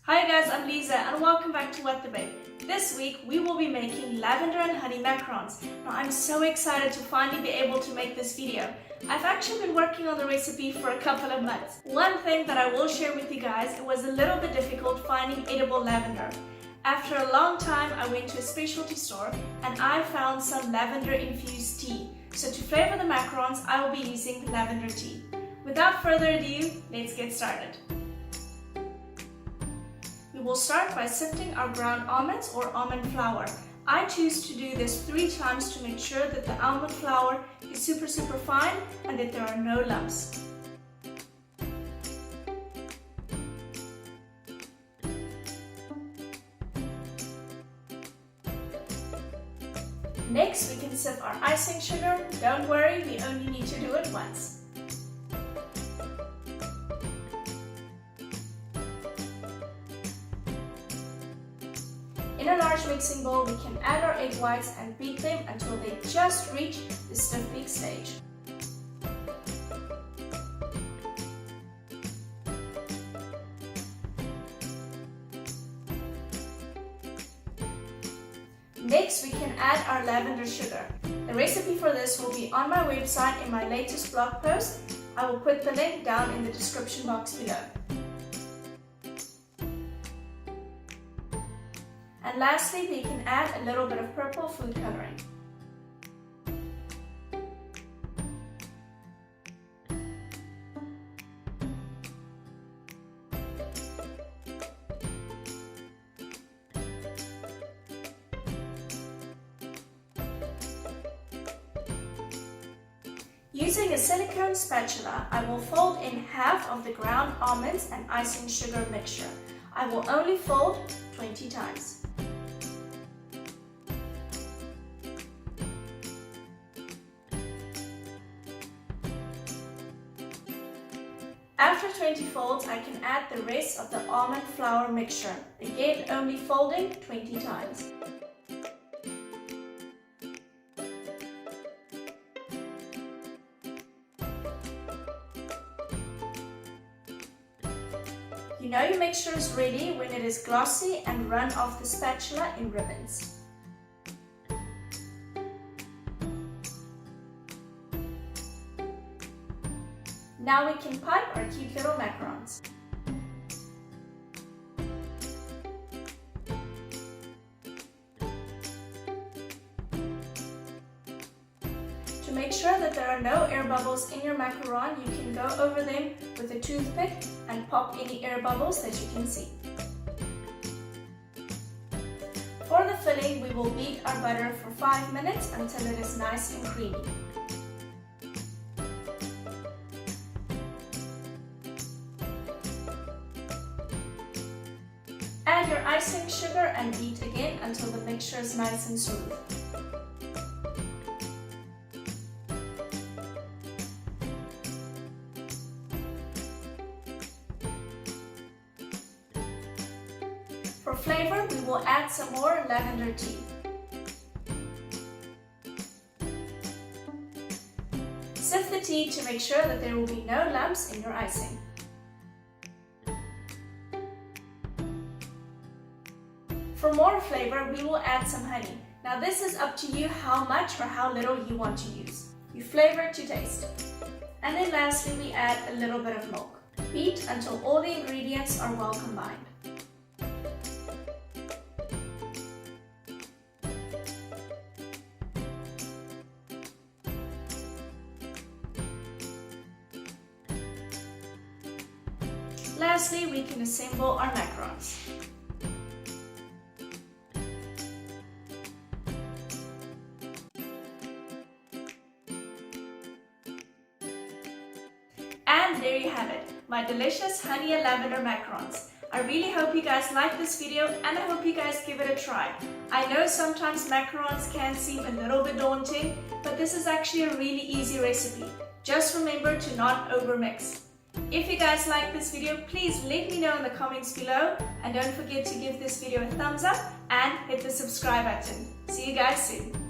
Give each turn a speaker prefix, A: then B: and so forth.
A: Hi guys, I'm Lisa and welcome back to What the Bake. This week we will be making lavender and honey macarons. Now I'm so excited to finally be able to make this video. I've actually been working on the recipe for a couple of months. One thing that I will share with you guys, it was a little bit difficult finding edible lavender. After a long time I went to a specialty store and I found some lavender infused tea. So to flavor the macarons I will be using lavender tea. Without further ado, let's get started. We will start by sifting our ground almonds or almond flour. I choose to do this 3 times to make sure that the almond flour is super fine and that there are no lumps. Next, we can sift our icing sugar. Don't worry, we only need to do it once. In a large mixing bowl, we can add our egg whites and beat them until they just reach the stiff peak stage. Next, we can add our lavender sugar. The recipe for this will be on my website in my latest blog post. I will put the link down in the description box below. And lastly, we can add a little bit of purple food coloring. Using a silicone spatula, I will fold in half of the ground almonds and icing sugar mixture. I will only fold 20 times. After 20 folds, I can add the rest of the almond flour mixture, again only folding 20 times. You know your mixture is ready when it is glossy and run off the spatula in ribbons. Now we can pipe our cute little macarons. To make sure that there are no air bubbles in your macaron, you can go over them with a toothpick and pop any air bubbles that you can see. For the filling, we will beat our butter for 5 minutes until it is nice and creamy. Add your icing sugar and beat again until the mixture is nice and smooth. For flavor, we will add some more lavender tea. Sift the tea to make sure that there will be no lumps in your icing. For more flavor, we will add some honey. Now this is up to you how much or how little you want to use. You flavor to taste. And then lastly, we add a little bit of milk. Beat until all the ingredients are well combined. Lastly, we can assemble our macarons. And there you have it, my delicious honey and lavender macarons. I really hope you guys like this video and I hope you guys give it a try. I know sometimes macarons can seem a little bit daunting, but this is actually a really easy recipe. Just remember to not overmix. If you guys like this video, please let me know in the comments below and don't forget to give this video a thumbs up and hit the subscribe button. See you guys soon.